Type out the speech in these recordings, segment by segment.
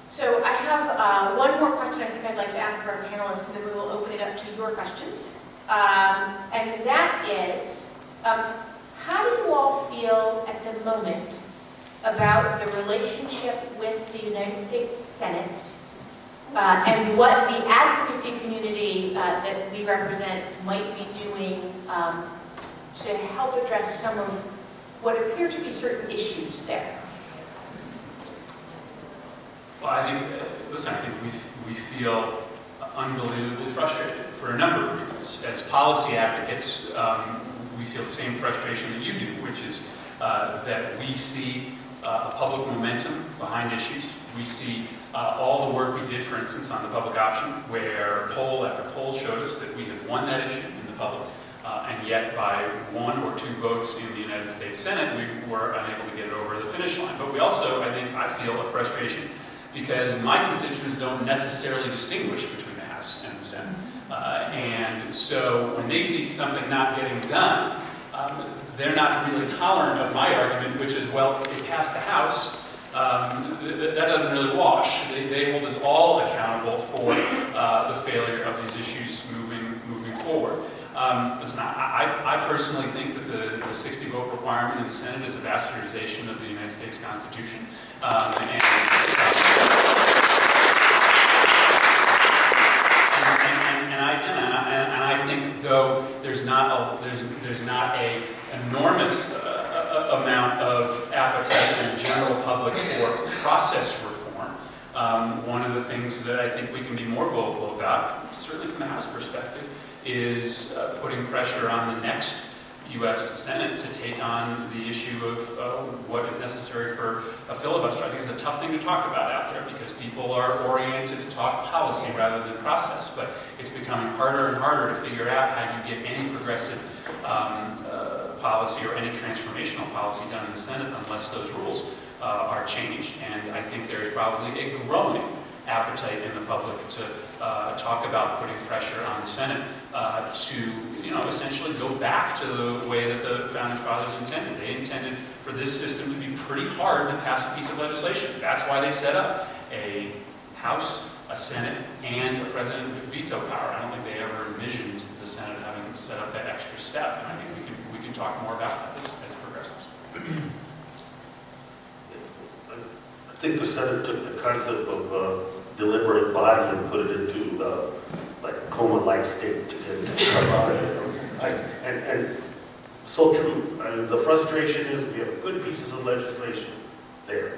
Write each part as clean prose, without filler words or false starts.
So I have one more question I think I'd like to ask our panelists, and then we will open it up to your questions. And that is, how do you all feel at the moment about the relationship with the United States Senate and what the advocacy community that we represent might be doing to help address some of what appear to be certain issues there? Well, I think, listen, I think we feel unbelievably frustrated for a number of reasons. As policy advocates, we feel the same frustration that you do, which is that we see a public momentum behind issues. We see all the work we did, for instance, on the public option, where poll after poll showed us that we had won that issue in the public, and yet by 1 or 2 votes in the United States Senate, we were unable to get it over the finish line. But we also, I feel a frustration because my constituents don't necessarily distinguish between the House and the Senate. And so when they see something not getting done, they're not really tolerant of my argument, which is, well, it passed the House. That doesn't really wash. They hold us all accountable for the failure of these issues moving forward. Listen, I personally think that the 60-vote requirement in the Senate is a bastardization of the United States Constitution. And I think, though there's not a enormous amount of appetite in the general public for process reform, one of the things that I think we can be more vocal about, certainly from the House perspective, is putting pressure on the next U.S. Senate to take on the issue of what is necessary for a filibuster. I think it's a tough thing to talk about out there because people are oriented to talk policy rather than process, but it's becoming harder and harder to figure out how you get any progressive policy or any transformational policy done in the Senate unless those rules are changed. And I think there is probably a growing appetite in the public to talk about putting pressure on the Senate to, essentially go back to the way that the Founding Fathers intended. They intended for this system to be pretty hard to pass a piece of legislation. That's why they set up a House, a Senate, and a President with veto power. I don't think they ever envisioned the Senate having to set up that extra step, and I think we can talk more about that as progressives. I think the Senate took the concept of deliberate body and put it into like a coma-like state to get stuff out of it. And so true. I mean, the frustration is we have good pieces of legislation there.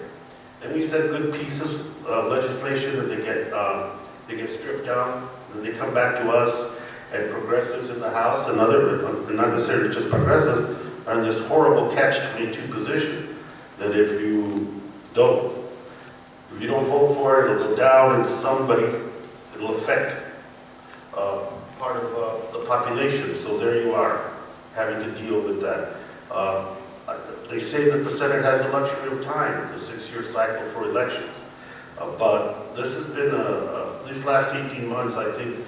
Then we send good pieces of legislation and they get stripped down, and they come back to us, and progressives in the House and other, not necessarily just progressives, are in this horrible catch-22 position that if you don't vote for it, it'll go down, and it'll affect part of the population. So there you are, having to deal with that. They say that the Senate has a luxury of time, the 6-year cycle for elections. But this has been, these last 18 months, I think,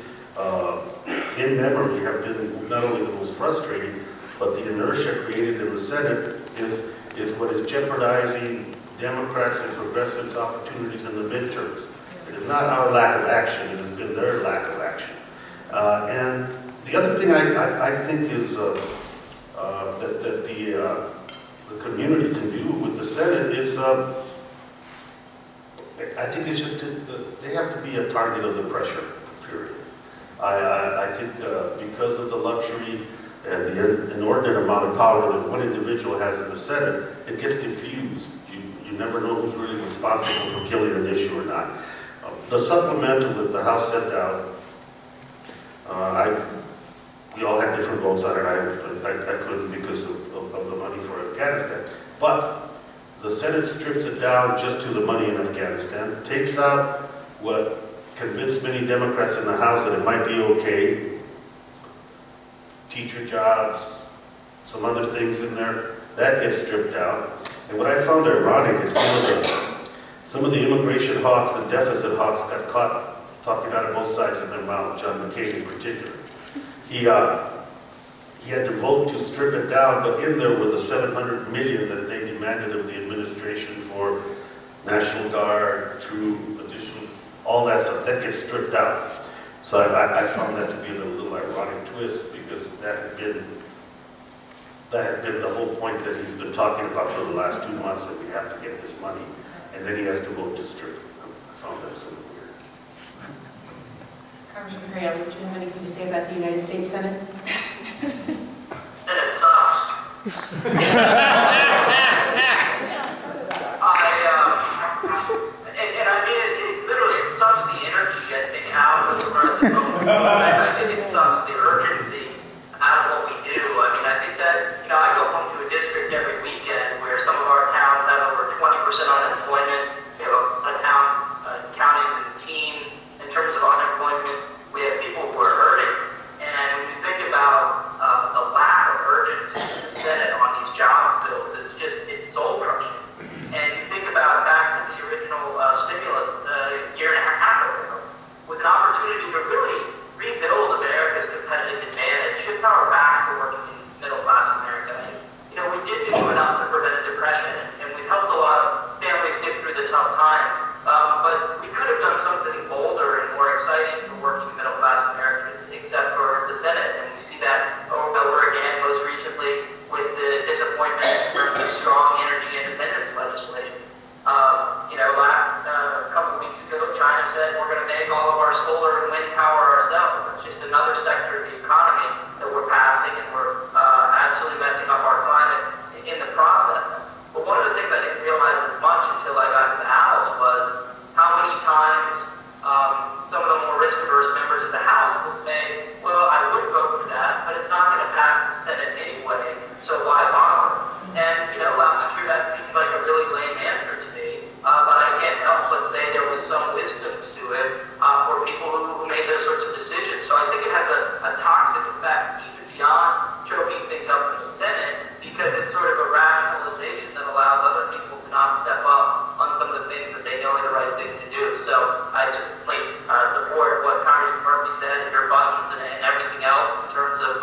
in memory, have been not only the most frustrating, but the inertia created in the Senate is what is jeopardizing Democrats and progressives' opportunities in the midterms. It is not our lack of action, it has been their lack of action. And the other thing I think is that the community can do with the Senate is, I think it's just, they have to be a target of the pressure, period. I think because of the luxury and the inordinate amount of power that one individual has in the Senate, it gets diffused. You never know who's really responsible for killing an issue or not. The supplemental that the House sent out, we all had different votes on it. I couldn't because of the money for Afghanistan. But the Senate strips it down just to the money in Afghanistan, takes out what convinced many Democrats in the House that it might be okay, teacher jobs, some other things in there, that gets stripped out. And what I found ironic is some of the immigration hawks and deficit hawks got caught talking out of both sides of their mouth, John McCain in particular. He had to vote to strip it down, but in there were the $700 million that they demanded of the administration for National Guard, troop, additional, all that stuff, that gets stripped out. So I found that to be a little ironic twist, because that had been the whole point that he's been talking about for the last 2 months, that we have to get this money, and then he has to vote to strip it. I found that sort of weird. Congressman Perriello, do you have anything to say about the United States Senate? Senate sucks. It literally sucks the energy getting out of the vote. I think it sucks the urgency out of what we do. I mean, I think that, I go home to a district every weekend where some of our towns have over 20% unemployment. We have a town counting the team in terms of unemployment. We have people who are hurting. And when you think about the lack of urgency in the Senate on these job bills, it's soul crushing. And you think about back to the original stimulus a year and a half ago, with an opportunity to really rebuild America's competitive advantage, shift power back to working middle class America. And, we did do enough to prevent depression, and we helped a lot of families get through the tough times. But we could have done something bolder and more exciting for working middle class Americans, except for the Senate. And we see that over and over again, most recently with the disappointment in terms of strong energy independence legislation. Last couple weeks ago, China said we're going to make all of our solar and wind power ourselves. It's just another sector of the economy that we're passing, and we're absolutely messing up our climate in the process. But one of the things I didn't realize as much until I got to the House was how many times some of the more risk-averse members of the House will say, well, I would vote for that, but it's not going to pass the Senate anyway, so why bother? And, last year that seems like a really lame answer to me, but I can't help but say there was some wisdom to it for people who made those sorts of decisions. So I think it has a toxic effect even beyond choking things up in the Senate, because it's sort of a rationalization that allows other people to not step up on some of the things that they know are the right thing to do. So I certainly support what Congressman Murphy said, and your buttons and everything else in terms of